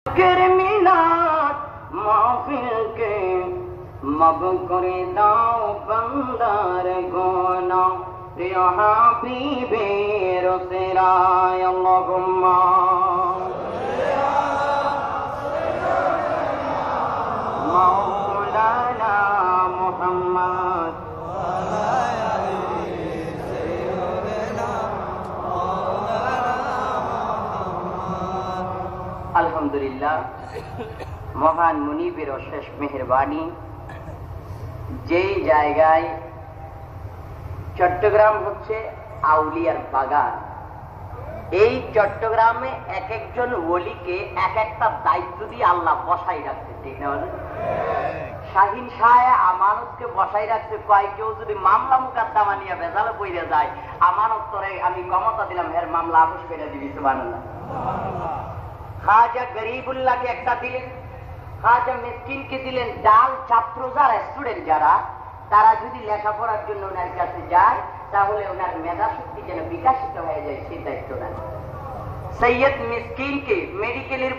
मिलाद महफिल के मब करे दाओ बंदार गोना या हबीबे रसूलाय अल्लाहुम्मा मौलाना मुहम्मद আলহামদুলিল্লাহ। মহান মুনিবের অশেষ মেহেরবানি, যেই জায়গায় চট্টগ্রাম হচ্ছে আউলিয়ার বাগান, এই চট্টগ্রামে এক একজন ওলিকে এক একটা দায়িত্ব দিয়ে আল্লাহ বসাই রাখছে, ঠিক না? শাহিন শাহ আমানতকে বসাই রাখছে। কয় কেউ যদি মামলা মুকদ্দমা নিয়ে ভেজালে পড়ে যায়, আমানত তোরে আমি ক্ষমতা দিলাম, এর মামলা আপোষ করে দিবি। সুবহানাল্লাহ। খাজা গরিবুল্লাহকে একটা দিলেন, খাজা মিসকিনকে দিলেন। ডাল ছাত্র যারা, স্টুডেন্ট যারা, তারা যদি লেখাপড়ার জন্য ওনার কাছে যায়, তাহলে ওনার মেধা শক্তি যেন বিকাশিত হয়ে যায়, সেই দায়িত্ব নেন। সৈয়দ মিসকিনকে মেডিকেলের